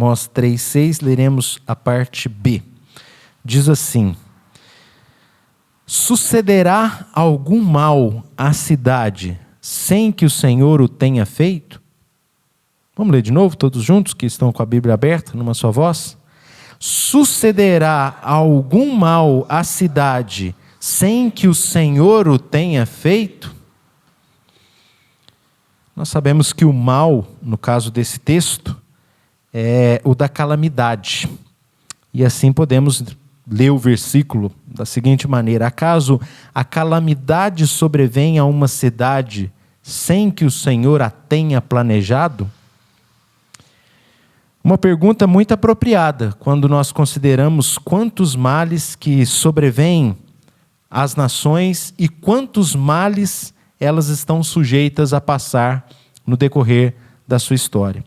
Amós 3,6, leremos a parte B. Diz assim: sucederá algum mal à cidade sem que o Senhor o tenha feito? Vamos ler de novo, todos juntos, que estão com a Bíblia aberta, numa só voz? Sucederá algum mal à cidade sem que o Senhor o tenha feito? Nós sabemos que o mal, no caso desse texto, é o da calamidade. E assim podemos ler o versículo da seguinte maneira: acaso a calamidade sobrevém a uma cidade sem que o Senhor a tenha planejado? Uma pergunta muito apropriada quando nós consideramos quantos males que sobrevêm às nações e quantos males elas estão sujeitas a passar no decorrer da sua história.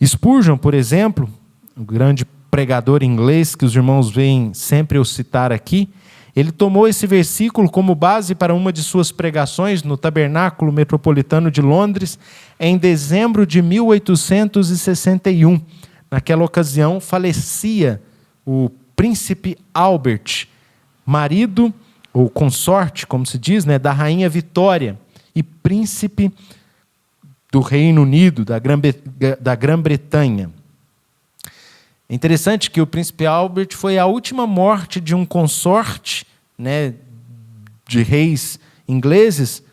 Spurgeon, por exemplo, o grande pregador inglês que os irmãos veem sempre eu citar aqui, ele tomou esse versículo como base para uma de suas pregações no Tabernáculo Metropolitano de Londres, em dezembro de 1861. Naquela ocasião, falecia o príncipe Albert, marido, ou consorte, como se diz, da rainha Vitória, e príncipe do Reino Unido, da Grã-Bretanha. É interessante que o príncipe Albert foi a última morte de um consorte, de reis ingleses,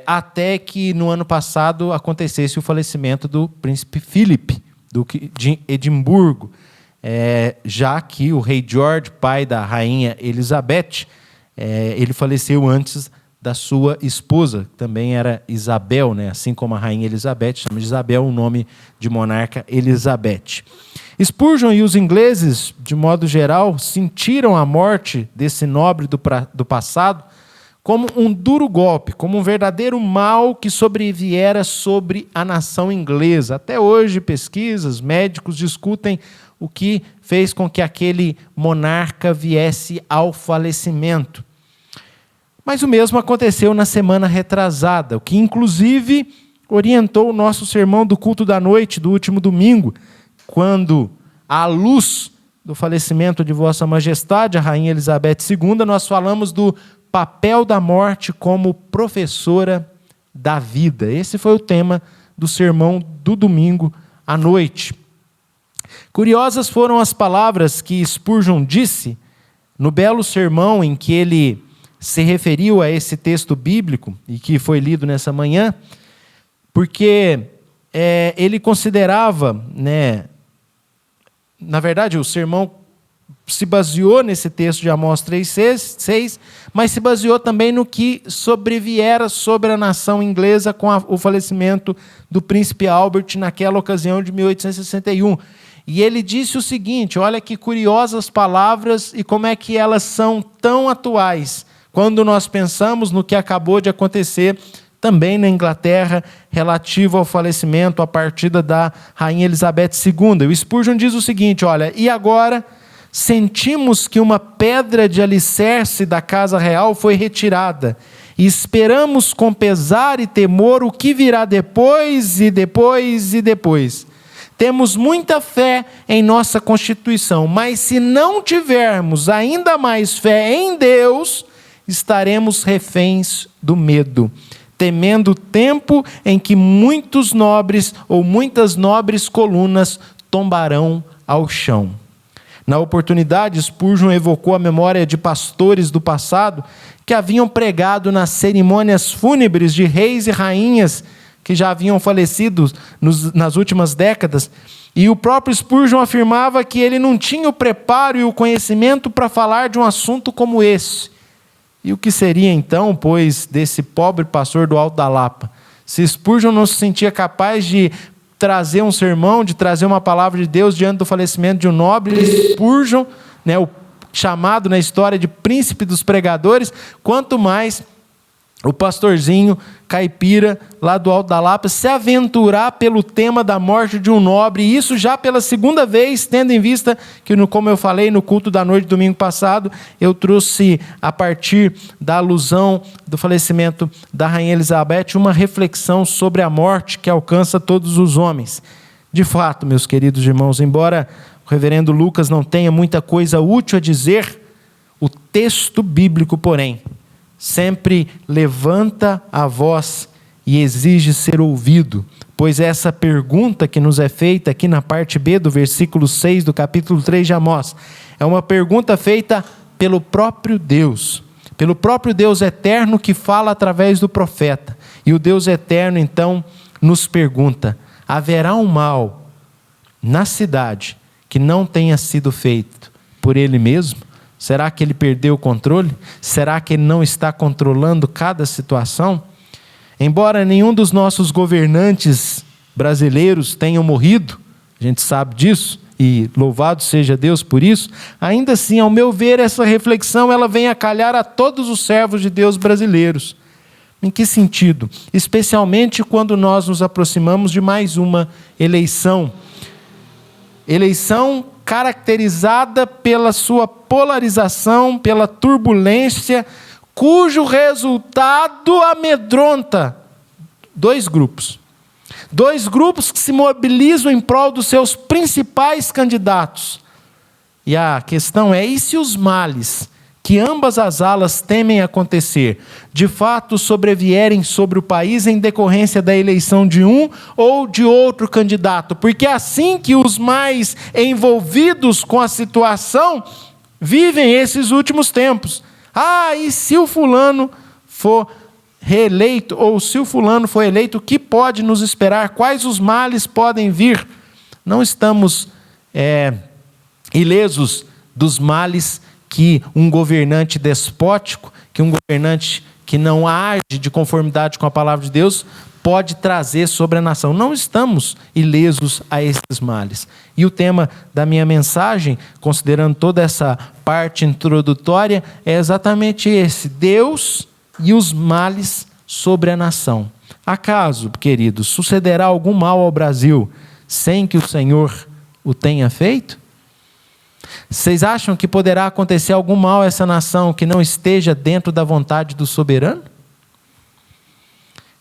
até que no ano passado acontecesse o falecimento do príncipe Philip, de Edimburgo, já que o rei George, pai da rainha Elizabeth, ele faleceu antes da sua esposa, que também era Isabel, assim como a rainha Elizabeth, chama de Isabel o nome de monarca Elizabeth. Spurgeon e os ingleses, de modo geral, sentiram a morte desse nobre do passado como um duro golpe, como um verdadeiro mal que sobreviera sobre a nação inglesa. Até hoje, pesquisas, médicos discutem o que fez com que aquele monarca viesse ao falecimento. Mas o mesmo aconteceu na semana retrasada, o que inclusive orientou o nosso sermão do culto da noite, do último domingo, quando, à luz do falecimento de Vossa Majestade, a Rainha Elizabeth II, nós falamos do papel da morte como professora da vida. Esse foi o tema do sermão do domingo à noite. Curiosas foram as palavras que Spurgeon disse no belo sermão em que ele se referiu a esse texto bíblico e que foi lido nessa manhã, porque ele considerava, na verdade, o sermão se baseou nesse texto de Amós 3,6, mas se baseou também no que sobreviera sobre a nação inglesa com o falecimento do príncipe Albert naquela ocasião de 1861. E ele disse o seguinte: olha que curiosas palavras e como é que elas são tão atuais quando nós pensamos no que acabou de acontecer também na Inglaterra, relativo ao falecimento, à partida da Rainha Elizabeth II. E o Spurgeon diz o seguinte: olha, e agora sentimos que uma pedra de alicerce da casa real foi retirada, e esperamos com pesar e temor o que virá depois e depois e depois. Temos muita fé em nossa Constituição, mas se não tivermos ainda mais fé em Deus, estaremos reféns do medo, temendo o tempo em que muitos nobres ou muitas nobres colunas tombarão ao chão. Na oportunidade, Spurgeon evocou a memória de pastores do passado que haviam pregado nas cerimônias fúnebres de reis e rainhas que já haviam falecido nas últimas décadas. E o próprio Spurgeon afirmava que ele não tinha o preparo e o conhecimento para falar de um assunto como esse. E o que seria então, pois, desse pobre pastor do Alto da Lapa? Se Spurgeon não se sentia capaz de trazer um sermão, de trazer uma palavra de Deus diante do falecimento de um nobre, Spurgeon, o chamado na história de príncipe dos pregadores, quanto mais o pastorzinho caipira lá do Alto da Lapa se aventurar pelo tema da morte de um nobre, e isso já pela segunda vez, tendo em vista que, como eu falei no culto da noite domingo passado, eu trouxe a partir da alusão do falecimento da Rainha Elizabeth uma reflexão sobre a morte que alcança todos os homens. De fato, meus queridos irmãos, embora o reverendo Lucas não tenha muita coisa útil a dizer, o texto bíblico, porém, sempre levanta a voz e exige ser ouvido, pois essa pergunta que nos é feita aqui na parte B do versículo 6 do capítulo 3 de Amós, é uma pergunta feita pelo próprio Deus eterno que fala através do profeta. E o Deus eterno então nos pergunta: haverá um mal na cidade que não tenha sido feito por ele mesmo? Será que ele perdeu o controle? Será que ele não está controlando cada situação? Embora nenhum dos nossos governantes brasileiros tenham morrido, a gente sabe disso, e louvado seja Deus por isso, ainda assim, ao meu ver, essa reflexão ela vem a calhar a todos os servos de Deus brasileiros. Em que sentido? Especialmente quando nós nos aproximamos de mais uma eleição. Eleição caracterizada pela sua polarização, pela turbulência, cujo resultado amedronta dois grupos. Dois grupos que se mobilizam em prol dos seus principais candidatos. E a questão é: e se os males que ambas as alas temem acontecer, de fato sobrevierem sobre o país em decorrência da eleição de um ou de outro candidato? Porque é assim que os mais envolvidos com a situação vivem esses últimos tempos. E se o fulano for reeleito, ou se o fulano for eleito, o que pode nos esperar? Quais os males podem vir? Não estamos ilesos dos males que um governante despótico, que um governante que não age de conformidade com a palavra de Deus, pode trazer sobre a nação. Não estamos ilesos a esses males. E o tema da minha mensagem, considerando toda essa parte introdutória, é exatamente esse: Deus e os males sobre a nação. Acaso, queridos, sucederá algum mal ao Brasil sem que o Senhor o tenha feito? Vocês acham que poderá acontecer algum mal a essa nação que não esteja dentro da vontade do soberano?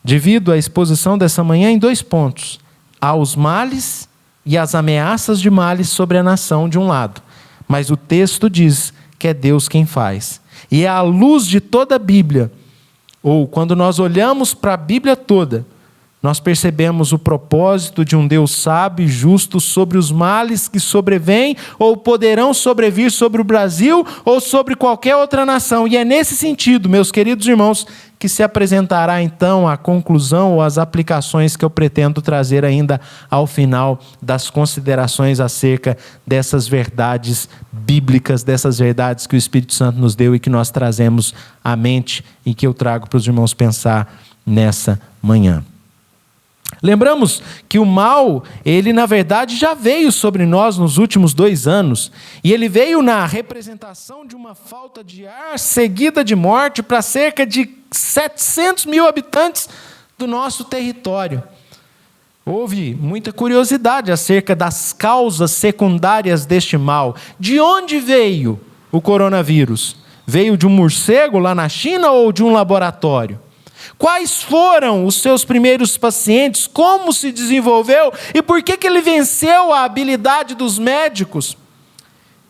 Divido a exposição dessa manhã em 2 pontos: aos males e as ameaças de males sobre a nação de um lado, mas o texto diz que é Deus quem faz. E é à luz de toda a Bíblia, ou quando nós olhamos para a Bíblia toda, nós percebemos o propósito de um Deus sábio e justo sobre os males que sobrevêm ou poderão sobrevir sobre o Brasil ou sobre qualquer outra nação. E é nesse sentido, meus queridos irmãos, que se apresentará então a conclusão ou as aplicações que eu pretendo trazer ainda ao final das considerações acerca dessas verdades bíblicas, dessas verdades que o Espírito Santo nos deu e que nós trazemos à mente e que eu trago para os irmãos pensar nessa manhã. Lembramos que o mal, ele na verdade já veio sobre nós nos últimos 2 anos, e ele veio na representação de uma falta de ar seguida de morte para cerca de 700 mil habitantes do nosso território. Houve muita curiosidade acerca das causas secundárias deste mal. De onde veio o coronavírus? Veio de um morcego lá na China ou de um laboratório? Quais foram os seus primeiros pacientes? Como se desenvolveu? E por que ele venceu a habilidade dos médicos?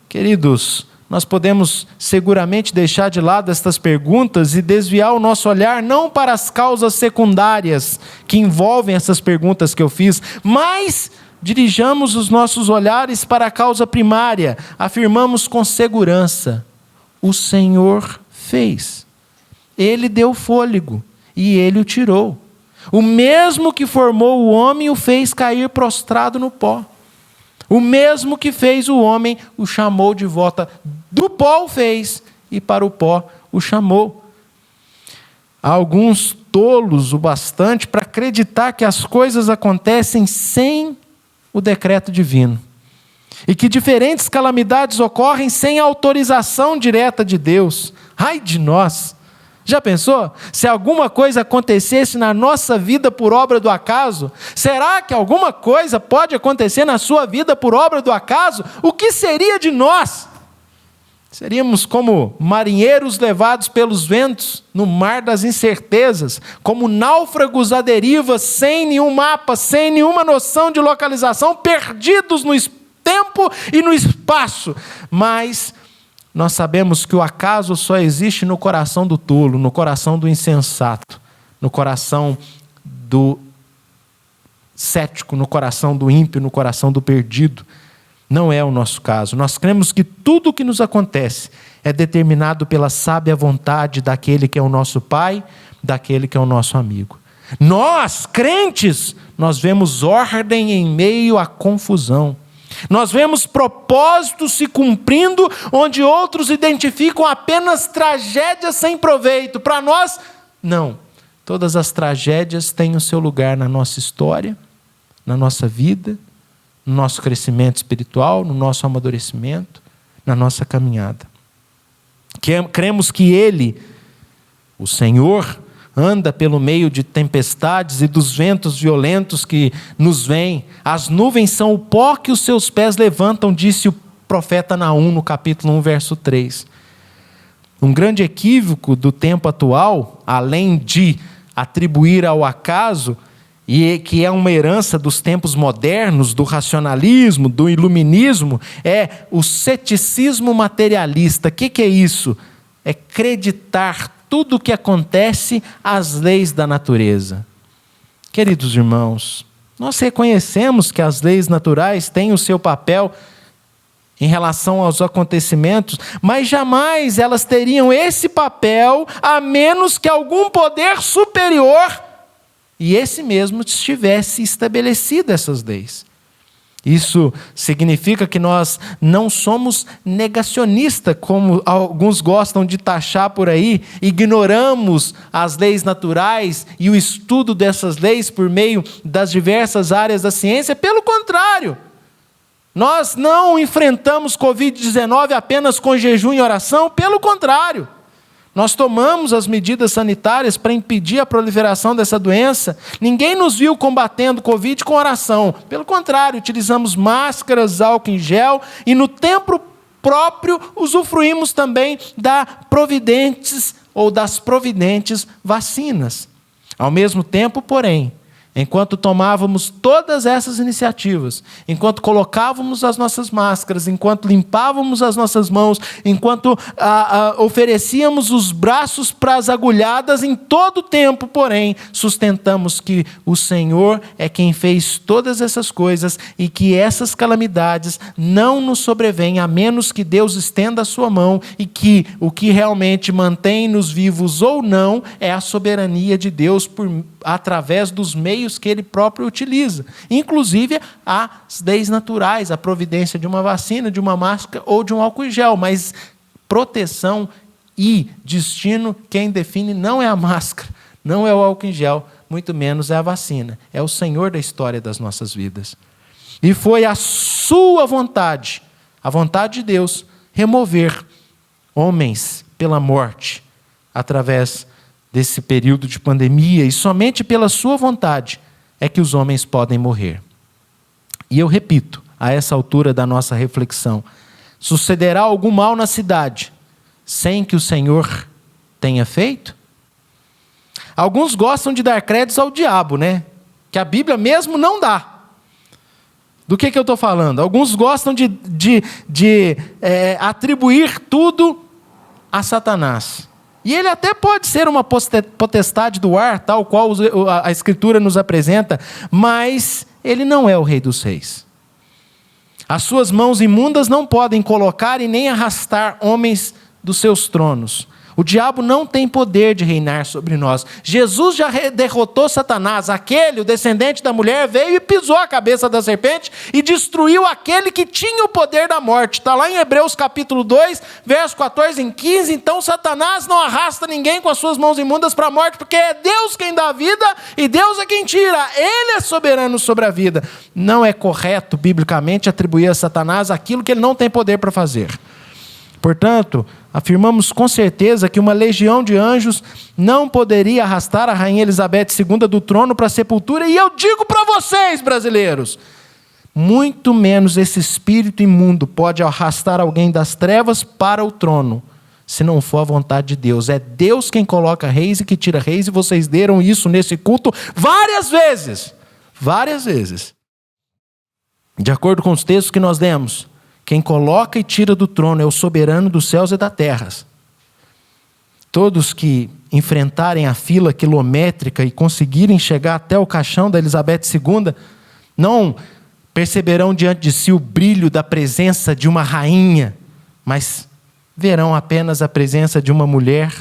Queridos, nós podemos seguramente deixar de lado estas perguntas e desviar o nosso olhar não para as causas secundárias que envolvem essas perguntas que eu fiz, mas dirijamos os nossos olhares para a causa primária. Afirmamos com segurança: o Senhor fez. Ele deu fôlego e ele o tirou. O mesmo que formou o homem o fez cair prostrado no pó. O mesmo que fez o homem o chamou de volta. Do pó o fez e para o pó o chamou. Há alguns tolos o bastante para acreditar que as coisas acontecem sem o decreto divino. E que diferentes calamidades ocorrem sem autorização direta de Deus. Ai de nós! Já pensou? Se alguma coisa acontecesse na nossa vida por obra do acaso, será que alguma coisa pode acontecer na sua vida por obra do acaso? O que seria de nós? Seríamos como marinheiros levados pelos ventos no mar das incertezas, como náufragos à deriva, sem nenhum mapa, sem nenhuma noção de localização, perdidos no tempo e no espaço. Mas nós sabemos que o acaso só existe no coração do tolo, no coração do insensato, no coração do cético, no coração do ímpio, no coração do perdido. Não é o nosso caso. Nós cremos que tudo o que nos acontece é determinado pela sábia vontade daquele que é o nosso Pai, daquele que é o nosso amigo. Nós, crentes, nós vemos ordem em meio à confusão. Nós vemos propósitos se cumprindo, onde outros identificam apenas tragédias sem proveito. Para nós, não. Todas as tragédias têm o seu lugar na nossa história, na nossa vida, no nosso crescimento espiritual, no nosso amadurecimento, na nossa caminhada. Cremos que Ele, o Senhor, anda pelo meio de tempestades e dos ventos violentos que nos vêm. As nuvens são o pó que os seus pés levantam, disse o profeta Naum no capítulo 1, verso 3. Um grande equívoco do tempo atual, além de atribuir ao acaso, e que é uma herança dos tempos modernos, do racionalismo, do iluminismo, é o ceticismo materialista. O que é isso? É acreditar tudo o que acontece às leis da natureza. Queridos irmãos, nós reconhecemos que as leis naturais têm o seu papel em relação aos acontecimentos, mas jamais elas teriam esse papel a menos que algum poder superior e esse mesmo tivesse estabelecido essas leis. Isso significa que nós não somos negacionistas, como alguns gostam de taxar por aí, ignoramos as leis naturais e o estudo dessas leis por meio das diversas áreas da ciência. Pelo contrário, nós não enfrentamos Covid-19 apenas com jejum e oração, pelo contrário. Nós tomamos as medidas sanitárias para impedir a proliferação dessa doença. Ninguém nos viu combatendo Covid com oração. Pelo contrário, utilizamos máscaras, álcool em gel e no tempo próprio usufruímos também das providentes vacinas. Ao mesmo tempo, porém, enquanto tomávamos todas essas iniciativas, enquanto colocávamos as nossas máscaras, enquanto limpávamos as nossas mãos, enquanto oferecíamos os braços para as agulhadas, em todo o tempo, porém, sustentamos que o Senhor é quem fez todas essas coisas e que essas calamidades não nos sobrevêm a menos que Deus estenda a sua mão e que o que realmente mantém-nos vivos ou não é a soberania de Deus através dos meios que Ele próprio utiliza. Inclusive as leis naturais, a providência de uma vacina, de uma máscara ou de um álcool em gel. Mas proteção e destino, quem define não é a máscara, não é o álcool em gel, muito menos é a vacina. É o Senhor da história das nossas vidas. E foi a sua vontade, a vontade de Deus, remover homens pela morte através desse período de pandemia, e somente pela sua vontade é que os homens podem morrer. E eu repito, a essa altura da nossa reflexão, sucederá algum mal na cidade, sem que o Senhor tenha feito? Alguns gostam de dar créditos ao diabo, né? Que a Bíblia mesmo não dá. Do que eu estou falando? Alguns gostam de atribuir tudo a Satanás. E ele até pode ser uma potestade do ar, tal qual a Escritura nos apresenta, mas ele não é o Rei dos Reis. As suas mãos imundas não podem colocar e nem arrastar homens dos seus tronos. O diabo não tem poder de reinar sobre nós. Jesus já derrotou Satanás. O descendente da mulher, veio e pisou a cabeça da serpente e destruiu aquele que tinha o poder da morte. Está lá em Hebreus capítulo 2, verso 14 em 15. Então Satanás não arrasta ninguém com as suas mãos imundas para a morte, porque é Deus quem dá a vida e Deus é quem tira. Ele é soberano sobre a vida. Não é correto, biblicamente, atribuir a Satanás aquilo que ele não tem poder para fazer. Portanto, afirmamos com certeza que uma legião de anjos não poderia arrastar a rainha Elizabeth II do trono para a sepultura. E eu digo para vocês, brasileiros, muito menos esse espírito imundo pode arrastar alguém das trevas para o trono, se não for a vontade de Deus. É Deus quem coloca reis e que tira reis, e vocês leram isso nesse culto várias vezes. Várias vezes. De acordo com os textos que nós lemos, quem coloca e tira do trono é o soberano dos céus e da terra. Todos que enfrentarem a fila quilométrica e conseguirem chegar até o caixão da Elizabeth II, não perceberão diante de si o brilho da presença de uma rainha, mas verão apenas a presença de uma mulher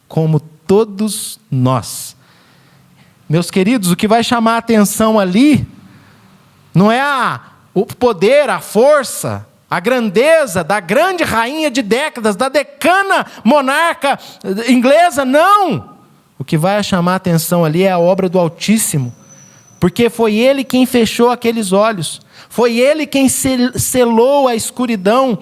como todos nós. Meus queridos, o que vai chamar a atenção ali não é o poder, a força, a grandeza da grande rainha de décadas, da decana monarca inglesa, não! O que vai chamar a atenção ali é a obra do Altíssimo, porque foi Ele quem fechou aqueles olhos, foi Ele quem selou a escuridão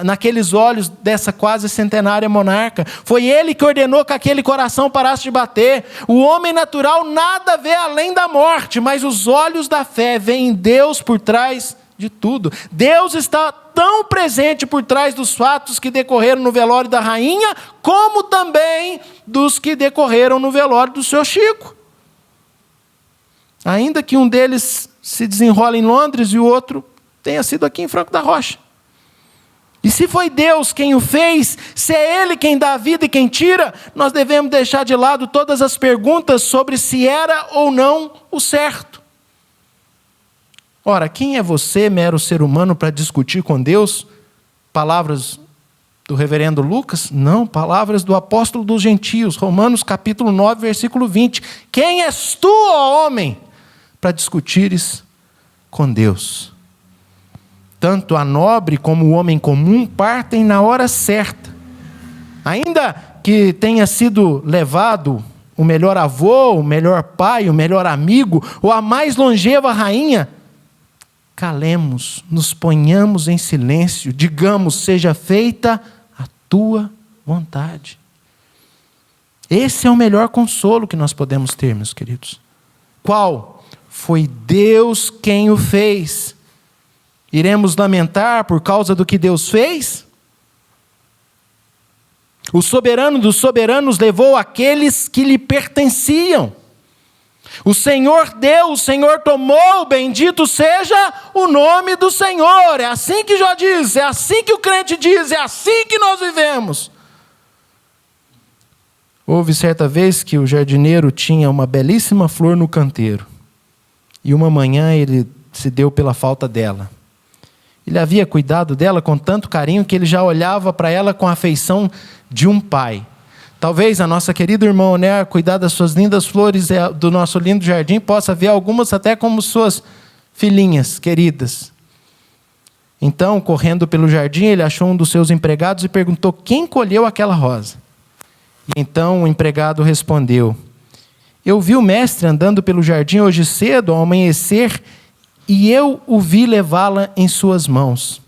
naqueles olhos dessa quase centenária monarca, foi Ele que ordenou que aquele coração parasse de bater. O homem natural nada vê além da morte, mas os olhos da fé veem Deus por trás de tudo. Deus está tão presente por trás dos fatos que decorreram no velório da rainha, como também dos que decorreram no velório do seu Chico. Ainda que um deles se desenrola em Londres e o outro tenha sido aqui em Franco da Rocha. E se foi Deus quem o fez, se é Ele quem dá a vida e quem tira, nós devemos deixar de lado todas as perguntas sobre se era ou não o certo. Ora, quem é você, mero ser humano, para discutir com Deus? Palavras do reverendo Lucas? Não, palavras do apóstolo dos gentios, Romanos capítulo 9, versículo 20. Quem és tu, ó homem, para discutires com Deus? Tanto a nobre como o homem comum partem na hora certa. Ainda que tenha sido levado o melhor avô, o melhor pai, o melhor amigo, ou a mais longeva rainha, calemos, nos ponhamos em silêncio, digamos, seja feita a tua vontade. Esse é o melhor consolo que nós podemos ter, meus queridos. Qual? Foi Deus quem o fez. Iremos lamentar por causa do que Deus fez? O soberano dos soberanos levou aqueles que lhe pertenciam. O Senhor deu, o Senhor tomou, bendito seja o nome do Senhor. É assim que Jó diz, é assim que o crente diz, é assim que nós vivemos. Houve certa vez que o jardineiro tinha uma belíssima flor no canteiro. E uma manhã ele se deu pela falta dela. Ele havia cuidado dela com tanto carinho que ele já olhava para ela com a afeição de um pai. Talvez a nossa querida irmã Oné, cuidar das suas lindas flores do nosso lindo jardim, possa ver algumas até como suas filhinhas queridas. Então, correndo pelo jardim, ele achou um dos seus empregados e perguntou quem colheu aquela rosa. E então o empregado respondeu: eu vi o mestre andando pelo jardim hoje cedo, ao amanhecer, e eu o vi levá-la em suas mãos.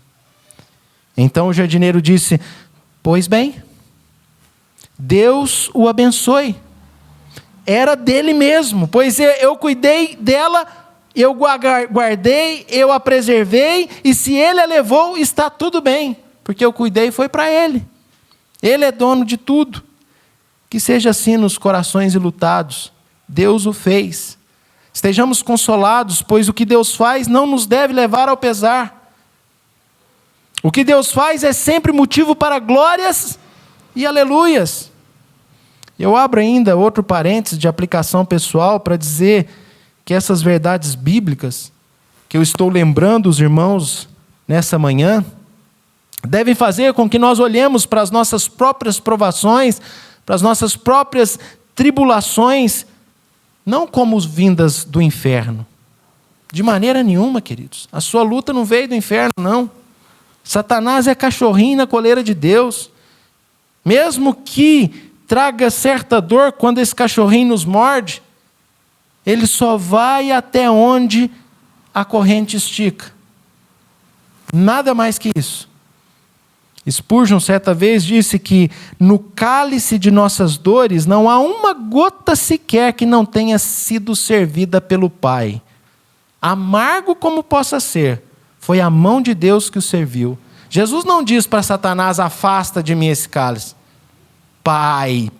Então o jardineiro disse: pois bem, Deus o abençoe. Era dele mesmo, pois eu cuidei dela, eu guardei, eu a preservei, e se ele a levou, está tudo bem, porque eu cuidei foi para ele. Ele é dono de tudo. Que seja assim nos corações enlutados. Deus o fez. Estejamos consolados, pois o que Deus faz não nos deve levar ao pesar. O que Deus faz é sempre motivo para glórias e aleluias. Eu abro ainda outro parênteses de aplicação pessoal para dizer que essas verdades bíblicas que eu estou lembrando os irmãos nessa manhã devem fazer com que nós olhemos para as nossas próprias provações, para as nossas próprias tribulações, não como vindas do inferno. De maneira nenhuma, queridos. A sua luta não veio do inferno, não. Satanás é cachorrinho na coleira de Deus. Mesmo que traga certa dor quando esse cachorrinho nos morde, ele só vai até onde a corrente estica. Nada mais que isso. Spurgeon certa vez disse que no cálice de nossas dores não há uma gota sequer que não tenha sido servida pelo Pai. amargo como possa ser, foi a mão de Deus que o serviu. Jesus não diz para Satanás: afasta de mim esse cálice. Pai,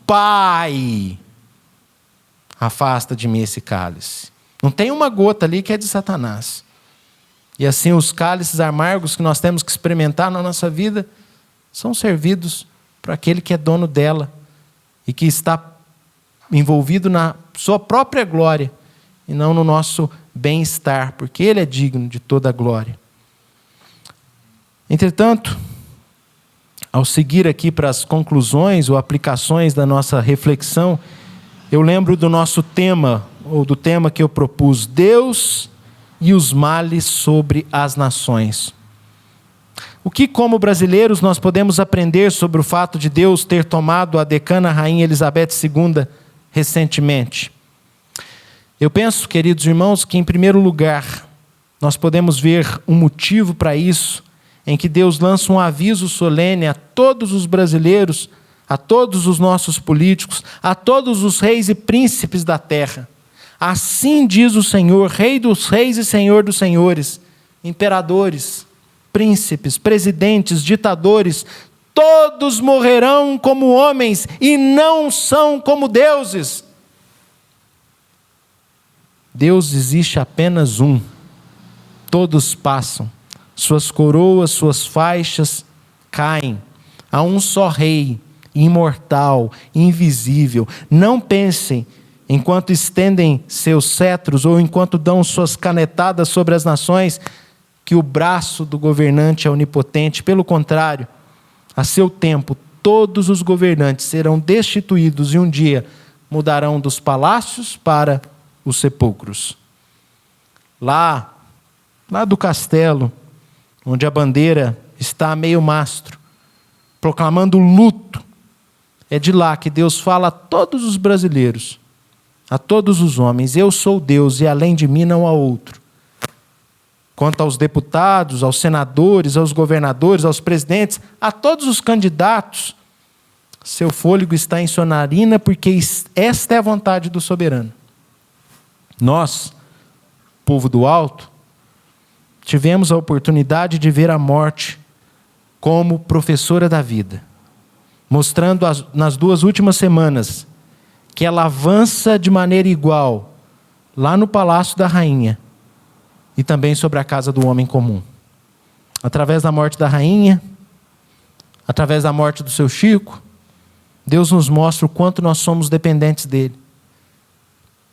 afasta de mim esse cálice. Não tem uma gota ali que é de Satanás. E assim os cálices amargos que nós temos que experimentar na nossa vida são servidos para aquele que é dono dela e que está envolvido na sua própria glória e não no nosso bem-estar, porque Ele é digno de toda a glória. Entretanto, ao seguir aqui para as conclusões ou aplicações da nossa reflexão, eu lembro do nosso tema, ou do tema que eu propus: Deus e os males sobre as nações. O que, como brasileiros, nós podemos aprender sobre o fato de Deus ter tomado a decana Rainha Elizabeth II recentemente? Eu penso, queridos irmãos, que em primeiro lugar, nós podemos ver um motivo para isso, em que Deus lança um aviso solene a todos os brasileiros, a todos os nossos políticos, a todos os reis e príncipes da terra. Assim diz o Senhor, Rei dos reis e Senhor dos senhores, imperadores, príncipes, presidentes, ditadores, todos morrerão como homens e não são como deuses. Deus existe apenas um. Todos passam. Suas coroas, suas faixas caem. Há um só rei, imortal, invisível. Não pensem, enquanto estendem seus cetros ou enquanto dão suas canetadas sobre as nações, que o braço do governante é onipotente. Pelo contrário, a seu tempo, todos os governantes serão destituídos e um dia mudarão dos palácios para os sepulcros. Lá do castelo, onde a bandeira está a meio mastro, proclamando luto, é de lá que Deus fala a todos os brasileiros, a todos os homens: eu sou Deus e além de mim não há outro. Quanto aos deputados, aos senadores, aos governadores, aos presidentes, a todos os candidatos, seu fôlego está em sua narina, porque esta é a vontade do soberano. Nós, povo do alto, tivemos a oportunidade de ver a morte como professora da vida, mostrando nas 2 últimas semanas que ela avança de maneira igual lá no palácio da rainha e também sobre a casa do homem comum. Através da morte da rainha, através da morte do seu Chico, Deus nos mostra o quanto nós somos dependentes dele.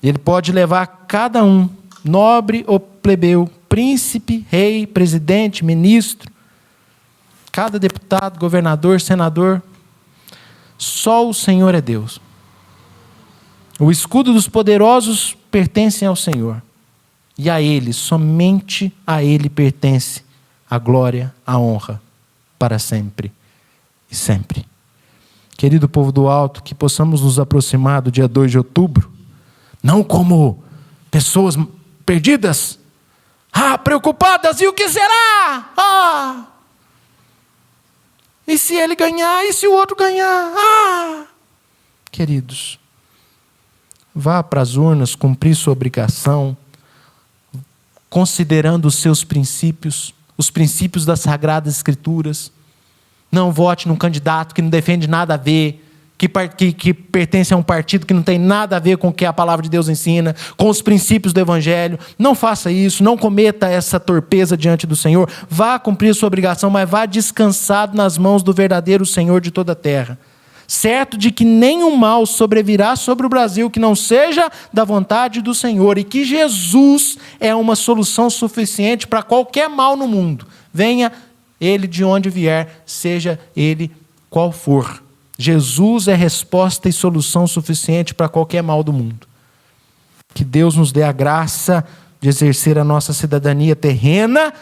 Ele pode levar cada um, nobre ou plebeu, príncipe, rei, presidente, ministro, cada deputado, governador, senador. Só o Senhor é Deus. O escudo dos poderosos pertence ao Senhor. E a Ele, somente a Ele pertence a glória, a honra, para sempre e sempre. Querido povo do alto, que possamos nos aproximar do dia 2 de outubro, não como pessoas perdidas, preocupadas, e o que será? E se ele ganhar? E se o outro ganhar? Queridos, vá para as urnas cumprir sua obrigação, considerando os seus princípios, os princípios das Sagradas Escrituras. Não vote num candidato que não defende nada a ver, que pertence a um partido que não tem nada a ver com o que a palavra de Deus ensina, com os princípios do Evangelho. Não faça isso, não cometa essa torpeza diante do Senhor. Vá cumprir sua obrigação, mas vá descansado nas mãos do verdadeiro Senhor de toda a terra, certo de que nenhum mal sobrevirá sobre o Brasil que não seja da vontade do Senhor, e que Jesus é uma solução suficiente para qualquer mal no mundo. Venha ele de onde vier, seja ele qual for. Jesus é resposta e solução suficiente para qualquer mal do mundo. Que Deus nos dê a graça de exercer a nossa cidadania terrena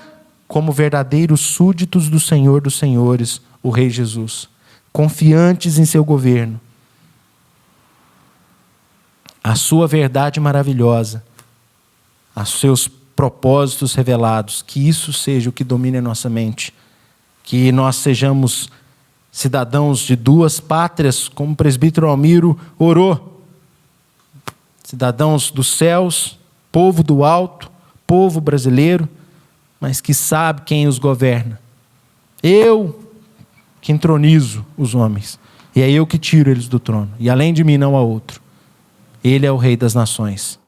como verdadeiros súditos do Senhor dos Senhores, o Rei Jesus, confiantes em seu governo, a sua verdade maravilhosa, os seus propósitos revelados. Que isso seja o que domine a nossa mente, que nós sejamos cidadãos de 2 pátrias, como o presbítero Almiro orou, cidadãos dos céus, povo do alto, povo brasileiro, mas que sabe quem os governa. Eu que entronizo os homens, e é eu que tiro eles do trono, e além de mim não há outro. Ele é o Rei das nações.